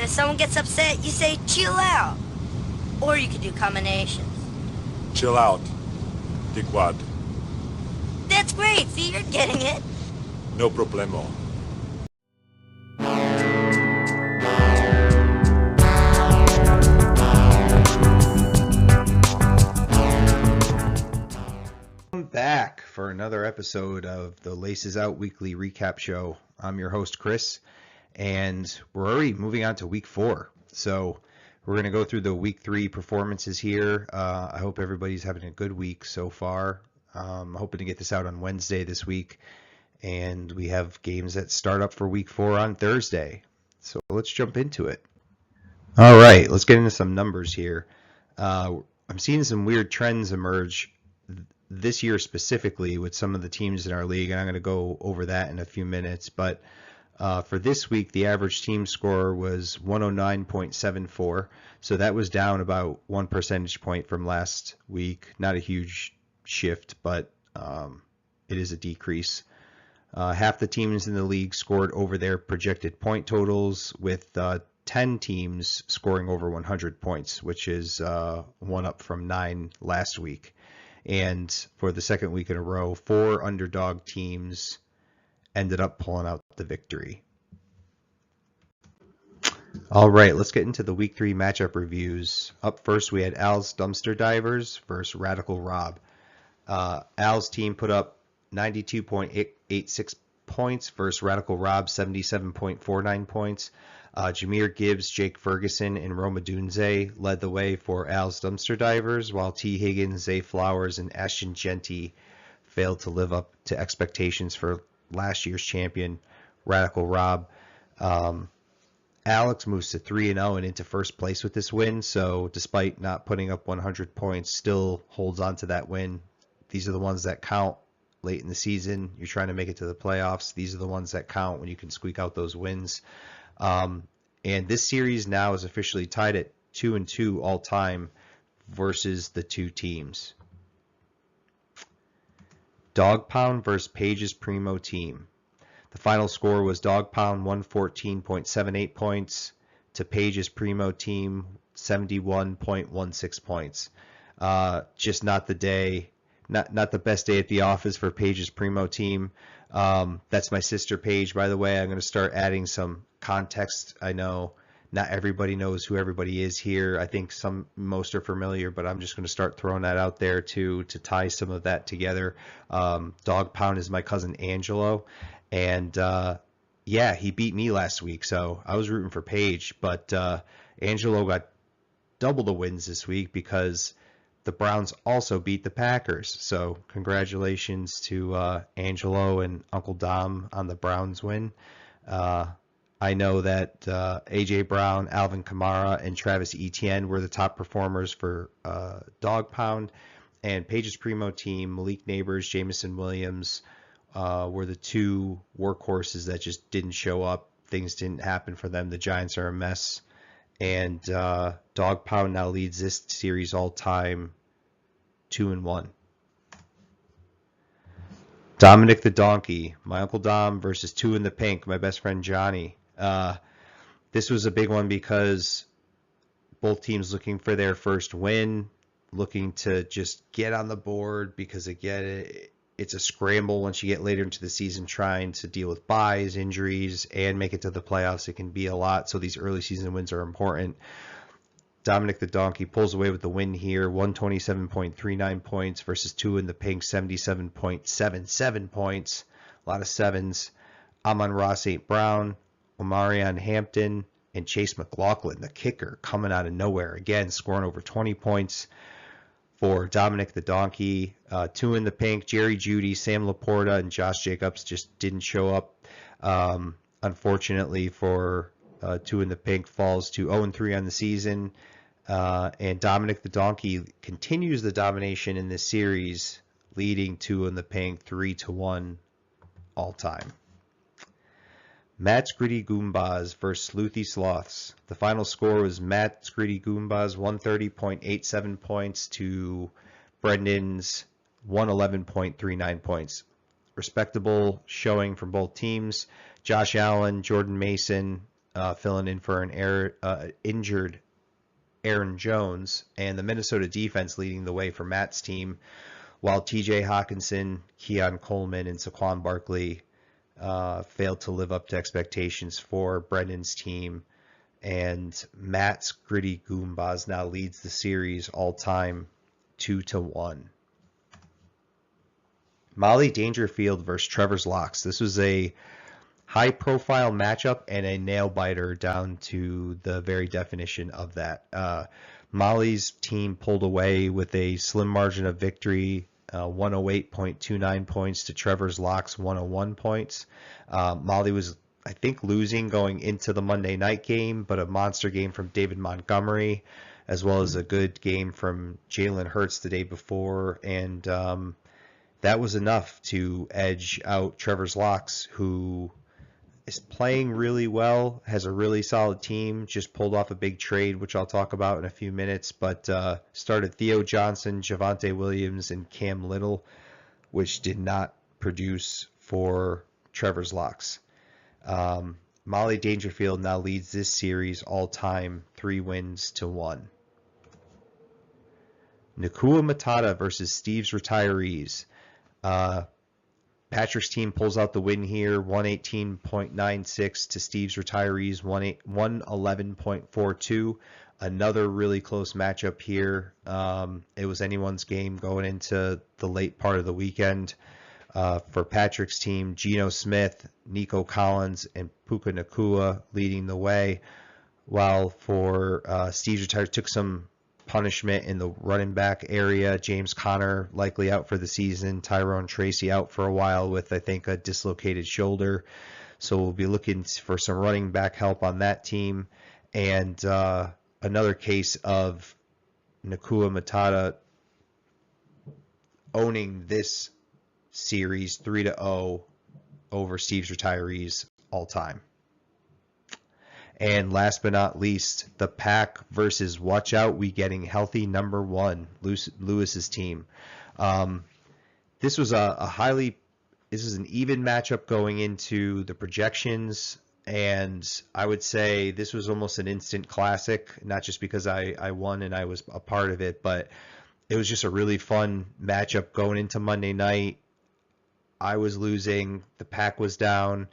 And if someone gets upset, you say chill out. Or you could do combinations. Chill out. Diquad. That's great. See, you're getting it. No problemo. Welcome back for another episode of the Laces Out Weekly Recap Show. I'm your host, Chris, and we're already moving on to week 4. So we're going to go through the week 3 performances here. I hope everybody's having a good week so far. I'm hoping to get this out on Wednesday this week, and we have games that start up for week 4 on Thursday. So let's jump into it. All right, let's get into some numbers here. I'm seeing some weird trends emerge this year specifically with some of the teams in our league, and I'm going to go over that in a few minutes. But for this week, the average team score was 109.74, so that was down about 1 percentage point from last week. Not a huge shift, but it is a decrease. Half the teams in the league scored over their projected point totals, with 10 teams scoring over 100 points, which is one up from 9 last week. And for the second week in a row, 4 underdog teams ended up pulling out the victory. All right, let's get into the week 3 matchup reviews. Up first, we had Al's Dumpster Divers versus Radical Rob. Al's team put up 92.86 points versus Radical Rob's 77.49 points. Jameer Gibbs, Jake Ferguson, and Roma Dunze led the way for Al's Dumpster Divers, while T. Higgins, Zay Flowers, and Ashton Genty failed to live up to expectations for last year's champion, Radical Rob. Alex moves to 3-0 and into first place with this win, so despite not putting up 100 points, still holds on to that win. These are the ones that count late in the season. You're trying to make it to the playoffs. These are the ones that count when you can squeak out those wins. And this series now is officially tied at 2-2 all time versus the two teams. Dog Pound versus Page's Primo team. The final score was Dog Pound 114.78 points to Page's Primo team 71.16 points. Just not the day, not the best day at the office for Page's Primo team. That's my sister Paige, by the way. I'm going to start adding some context. I know not everybody knows who everybody is here. I think most are familiar, but I'm just going to start throwing that out there to tie some of that together. Dog Pound is my cousin Angelo, and yeah, he beat me last week, so I was rooting for Paige, but Angelo got double the wins this week because the Browns also beat the Packers. So congratulations to Angelo and Uncle Dom on the Browns win. I know that A.J. Brown, Alvin Kamara, and Travis Etienne were the top performers for Dog Pound. And Page's Primo team, Malik Neighbors, Jameson Williams, were the two workhorses that just didn't show up. Things didn't happen for them. The Giants are a mess. And Dog Pound now leads this series all time 2-1. Dominic the Donkey, my Uncle Dom versus Two in the Pink, my best friend Johnny. This was a big one because both teams looking for their first win, looking to just get on the board because, again, it's a scramble once you get later into the season trying to deal with buys, injuries, and make it to the playoffs. It can be a lot, so these early season wins are important. Dominic the Donkey pulls away with the win here, 127.39 points versus Two in the Pink, 77.77 points. A lot of sevens. Amon-Ra St. Brown, Omarion Hampton, and Chase McLaughlin, the kicker, coming out of nowhere again, scoring over 20 points for Dominic the Donkey. Two in the Pink, Jerry Jeudy, Sam Laporta, and Josh Jacobs just didn't show up. Unfortunately for Two in the Pink, falls to 0-3 on the season. And Dominic the Donkey continues the domination in this series, leading Two in the Pink 3-1 all time. Matt's Gritty Goombas versus Sleuthy Sloths. The final score was Matt's Gritty Goombas 130.87 points to Brendan's 111.39 points. Respectable showing from both teams. Josh Allen, Jordan Mason, filling in for an injured Aaron Jones, and the Minnesota defense leading the way for Matt's team, while TJ Hawkinson, Keon Coleman, and Saquon Barkley failed to live up to expectations for Brendan's team. And Matt's Gritty Goombas now leads the series all-time 2-1. Molly Dangerfield versus Trevor's Locks. This was a high-profile matchup and a nail-biter down to the very definition of that. Molly's team pulled away with a slim margin of victory, 108.29 points to Trevor's Locks 101 points. Molly was, I think, losing going into the Monday night game, but a monster game from David Montgomery, as well as a good game from Jalen Hurts the day before, and that was enough to edge out Trevor's Locks, who is playing really well, has a really solid team, just pulled off a big trade, which I'll talk about in a few minutes, but started Theo Johnson, Javonte Williams, and Cam Little, which did not produce for Trevor's Locks. Molly Dangerfield now leads this series all-time 3-1. Nakua Matata versus Steve's Retirees. Patrick's team pulls out the win here, 118.96 to Steve's Retirees, 111.42. Another really close matchup here. It was anyone's game going into the late part of the weekend. For Patrick's team, Geno Smith, Nico Collins, and Puka Nakua leading the way, while for Steve's Retirees took some punishment in the running back area. James Conner likely out for the season. Tyrone Tracy out for a while with, I think, a dislocated shoulder. So we'll be looking for some running back help on that team. And another case of Nakua Matata owning this series 3-0 over Steve's Retirees all time. And last but not least, the Pack versus Watch Out We Getting Healthy #1, Lewis's team. This was an even matchup going into the projections, and I would say this was almost an instant classic, not just because I won and I was a part of it, but it was just a really fun matchup going into Monday night. I was losing, the Pack was down,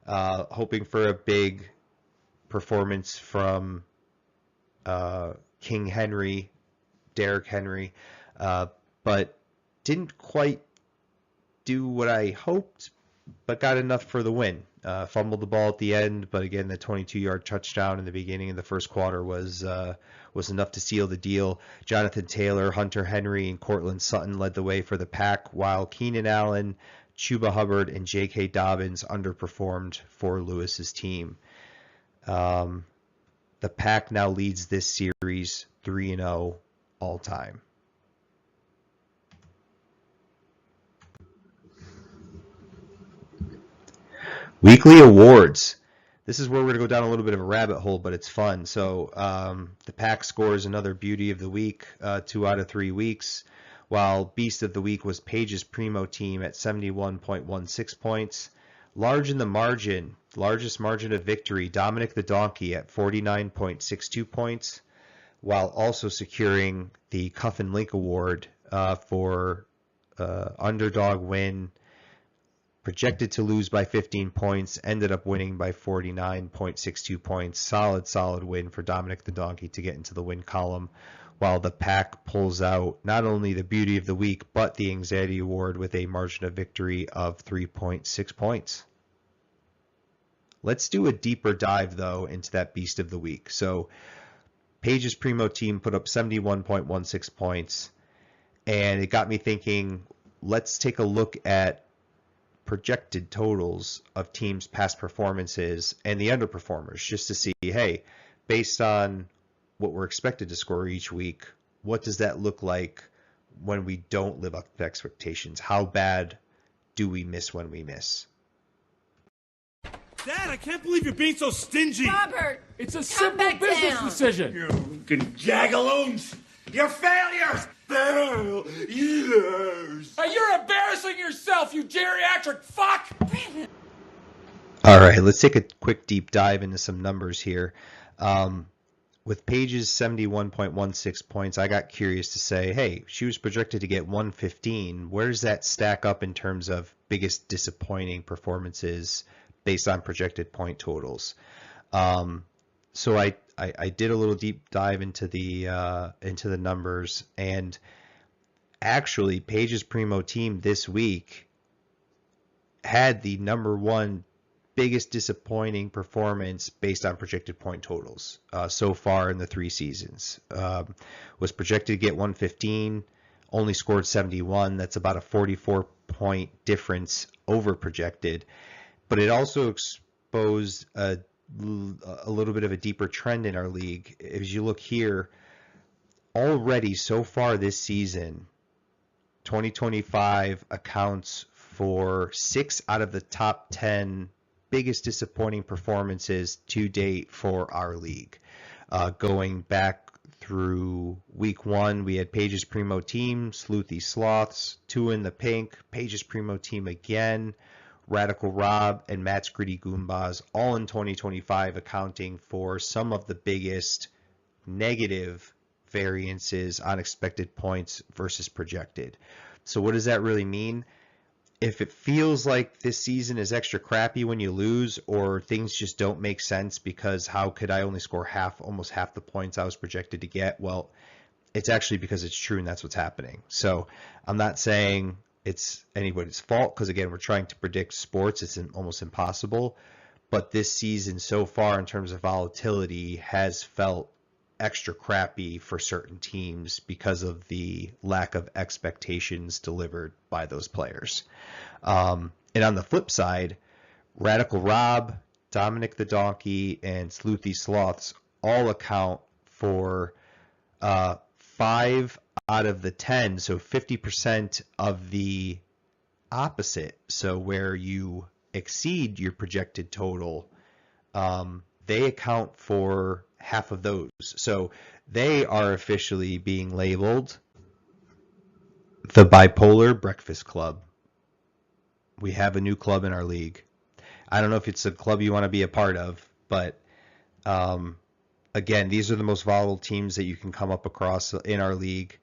hoping for a big performance from King Henry, Derrick Henry, but didn't quite do what I hoped, but got enough for the win. Fumbled the ball at the end, but again, the 22-yard touchdown in the beginning of the first quarter was enough to seal the deal. Jonathan Taylor, Hunter Henry, and Cortland Sutton led the way for the Pack, while Keenan Allen, Chuba Hubbard, and J.K. Dobbins underperformed for Lewis's team. The Pack now leads this series 3-0 all time. Weekly awards. This is where we're going to go down a little bit of a rabbit hole, but it's fun. So the Pack scores another Beauty of the Week, 2 out of 3 weeks, while Beast of the Week was Paige's Primo team at 71.16 points. Large in the margin, largest margin of victory, Dominic the Donkey at 49.62 points, while also securing the Cuff and Link Award for underdog win. Projected to lose by 15 points, ended up winning by 49.62 points. Solid win for Dominic the Donkey to get into the win column, while the Pack pulls out not only the Beauty of the Week, but the Anxiety Award with a margin of victory of 3.6 points. Let's do a deeper dive, though, into that Beast of the Week. So Paige's Primo team put up 71.16 points, and it got me thinking, let's take a look at projected totals of teams' past performances and the underperformers, just to see, hey, based on what we're expected to score each week, what does that look like when we don't live up to expectations? How bad do we miss when we miss? Dad, I can't believe you're being so stingy. Robert, It's a come simple back business down. decision. You fucking jagaloons! You're failures! Failures! Hey, you're embarrassing yourself, you geriatric fuck! All right, let's take a quick deep dive into some numbers here. With Paige's 71.16 points, I got curious to say, hey, she was projected to get 115. Where does that stack up in terms of biggest disappointing performances based on projected point totals? So I did a little deep dive into the numbers, and actually Paige's Primo team this week had the number one biggest disappointing performance based on projected point totals so far in the 3 seasons. Was projected to get 115, only scored 71. That's about a 44-point difference over projected. But it also exposed a little bit of a deeper trend in our league. As you look here, already so far this season, 2025 accounts for 6 out of the top 10 biggest disappointing performances to date for our league. Going back through week 1, we had Paige's Primo team, Sleuthy Sloths, Two in the Pink, Paige's Primo team again, Radical Rob, and Matt's Gritty Goombas, all in 2025 accounting for some of the biggest negative variances on expected points versus projected. So what does that really mean? If it feels like this season is extra crappy when you lose, or things just don't make sense because how could I only score almost half the points I was projected to get? Well, it's actually because it's true and that's what's happening. So I'm not saying it's anybody's fault because, again, we're trying to predict sports. It's almost impossible. But this season so far in terms of volatility has felt extra crappy for certain teams because of the lack of expectations delivered by those players. And on the flip side, Radical Rob, Dominic the Donkey, and Sleuthy Sloths all account for 5 out of the 10, so 50% of the opposite. So where you exceed your projected total, they account for half of those. So they are officially being labeled the Bipolar Breakfast Club. We have a new club in our league. I don't know if it's a club you want to be a part of, but again, these are the most volatile teams that you can come up across in our league.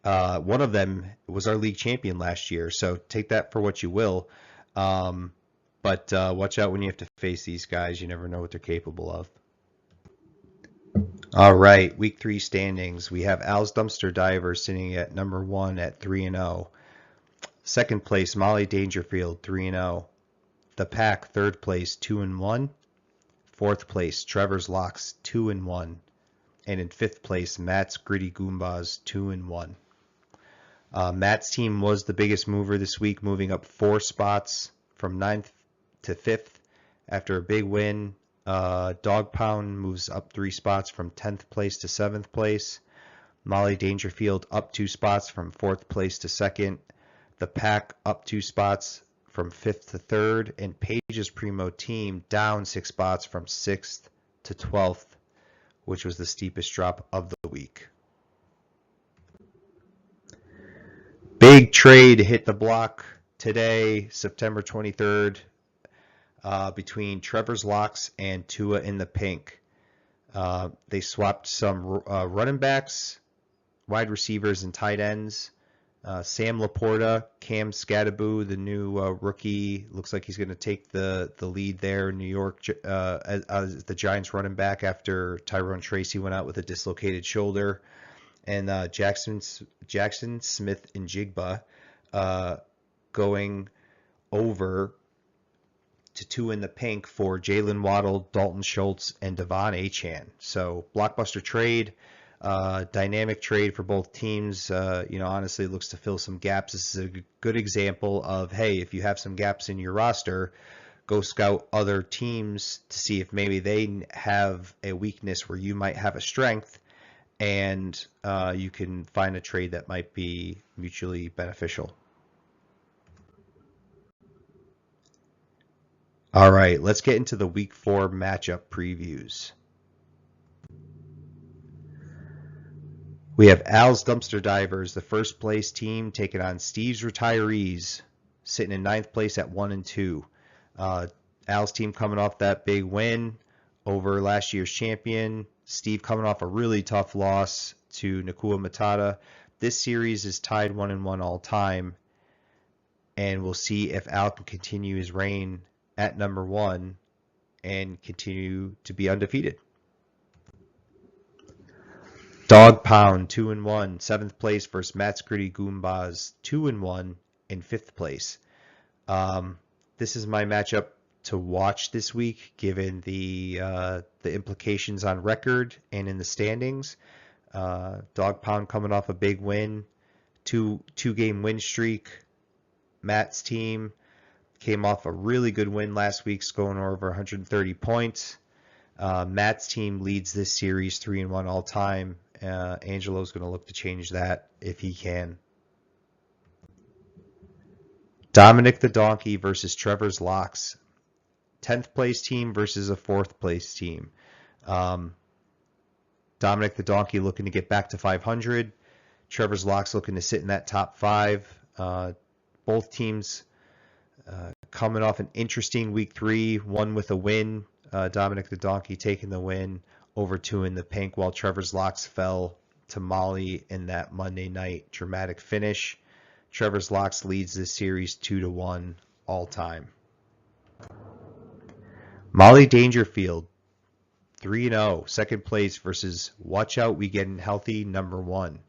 One of them was our league champion last year, so take that for what you will. But watch out when you have to face these guys. You never know what they're capable of. All right, week 3 standings. We have Al's Dumpster Diver sitting at number 1 at 3-0. Second place, Molly Dangerfield, 3-0. The Pack, third place, 2-1. Fourth place, Trevor's Locks, 2-1. And in fifth place, Matt's Gritty Goombas, 2-1. Matt's team was the biggest mover this week, moving up 4 spots from 9th to 5th after a big win. Dog Pound moves up 3 spots from 10th place to 7th place. Molly Dangerfield up 2 spots from 4th place to 2nd. The Pack up 2 spots from 5th to 3rd. And Paige's Primo team down 6 spots from 6th to 12th, which was the steepest drop of the week. Big trade hit the block today, September 23rd. Between Trevor's Locks and Tua in the Pink. They swapped some running backs, wide receivers, and tight ends. Sam Laporta, Cam Scadaboo, the new rookie, looks like he's going to take the lead there in New York as the Giants running back after Tyrone Tracy went out with a dislocated shoulder. And Jackson Smith and Jigba going over to Two in the Pink for Jalen Waddle, Dalton Schultz, and Devon Achane. So blockbuster trade, dynamic trade for both teams. Honestly, it looks to fill some gaps. This is a good example of, hey, if you have some gaps in your roster, go scout other teams to see if maybe they have a weakness where you might have a strength, and you can find a trade that might be mutually beneficial. All right, let's get into the Week 4 matchup previews. We have Al's Dumpster Divers, the first place team, taking on Steve's Retirees, sitting in 9th place at 1-2. Al's team coming off that big win over last year's champion. Steve coming off a really tough loss to Nakua Matata. This series is tied 1-1 all time, and we'll see if Al can continue his reign at number 1 and continue to be undefeated. Dog Pound 2-1, 7th place versus Matt's Gritty Goombas 2-1 in 5th place. This is my matchup to watch this week, given the implications on record and in the standings. Dog Pound coming off a big win, two-game win streak. Matt's team came off a really good win last week, scoring over 130 points. Matt's team leads this series 3-1 all time. Angelo's going to look to change that if he can. Dominic the Donkey versus Trevor's Locks. 10th place team versus a 4th place team. Dominic the Donkey looking to get back to 500. Trevor's Locks looking to sit in that top 5. Both teams coming off an interesting week 3, one with a win. Dominic the Donkey taking the win over 2 in the pink, while Trevor's Locks fell to Molly in that Monday night dramatic finish. Trevor's Locks leads this series 2-1 all time. Molly Dangerfield 3-0, 2nd place versus Watch Out We Getting Healthy number 1.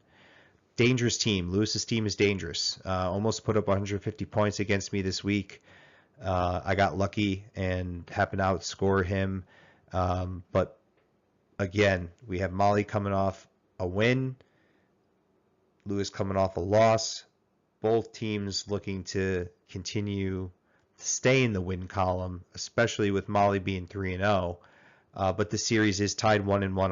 Dangerous team. Lewis's team is dangerous. Almost put up 150 points against me this week. I got lucky and happened to outscore him. But again, we have Molly coming off a win, Lewis coming off a loss. Both teams looking to continue to stay in the win column, especially with Molly being 3-0. But the series is tied 1-1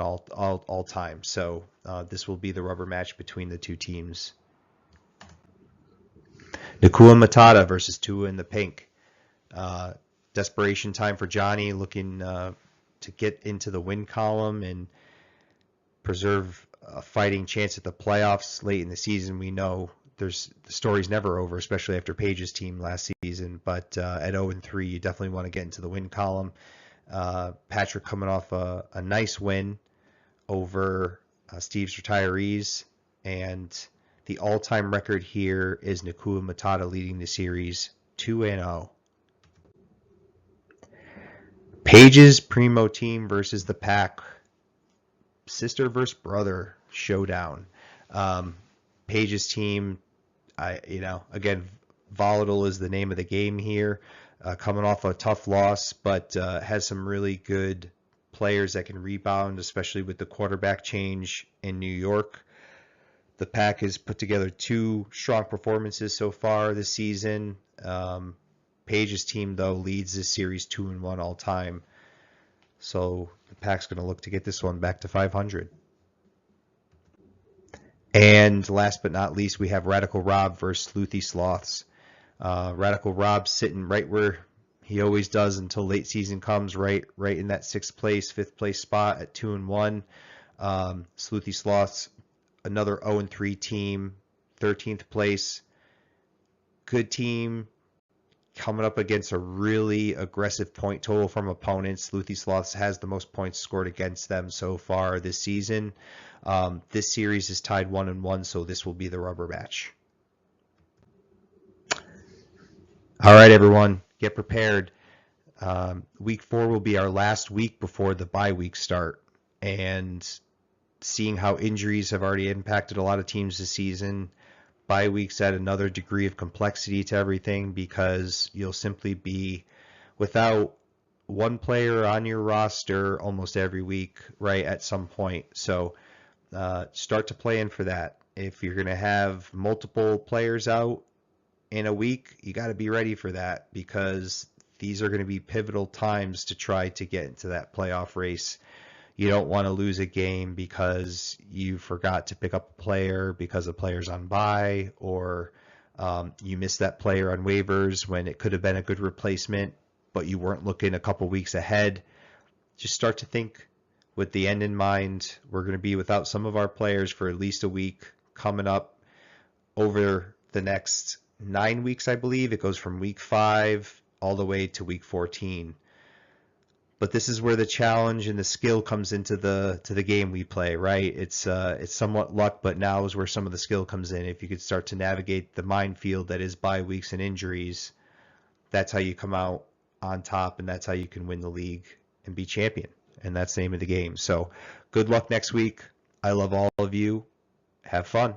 all time. So this will be the rubber match between the two teams. Nakua Matata versus Tua in the pink. Desperation time for Johnny, looking to get into the win column and preserve a fighting chance at the playoffs late in the season. We know the story's never over, especially after Paige's team last season. But at 0-3, you definitely want to get into the win column. Patrick coming off a nice win over Steve's Retirees, and the all-time record here is Nakua Matata leading the series 2-0. Paige's Primo team versus the Pack. Sister versus brother showdown. Paige's team, again, volatile is the name of the game here. Coming off a tough loss, but has some really good players that can rebound, especially with the quarterback change in New York. The Pack has put together 2 strong performances so far this season. Paige's team, though, leads this series 2-1 all time. So the Pack's going to look to get this one back to 500. And last but not least, we have Radical Rob versus Sleuthy Sloths. Radical Rob sitting right where he always does until late season comes, right in that 6th place, 5th place spot at 2-1. Sleuthy Sloths, another 0-3 team, 13th place. Good team, coming up against a really aggressive point total from opponents. Sleuthy Sloths has the most points scored against them so far this season. This series is tied 1-1, so this will be the rubber match. All right, everyone, get prepared. Week 4 will be our last week before the bye week start. And seeing how injuries have already impacted a lot of teams this season, bye weeks add another degree of complexity to everything, because you'll simply be without one player on your roster almost every week, right, at some point. So start to plan for that. If you're going to have multiple players out in a week, you got to be ready for that, because these are going to be pivotal times to try to get into that playoff race. You don't want to lose a game because you forgot to pick up a player because the player's on bye, or you missed that player on waivers when it could have been a good replacement, but you weren't looking a couple weeks ahead. Just start to think with the end in mind. We're going to be without some of our players for at least a week coming up over the next 9 weeks, I believe. It goes from week 5 all the way to week 14. But this is where the challenge and the skill comes into the game we play, right? It's somewhat luck, but now is where some of the skill comes in. If you could start to navigate the minefield that is bye weeks and injuries, that's how you come out on top, and that's how you can win the league and be champion. And that's the name of the game. So good luck next week. I love all of you. Have fun.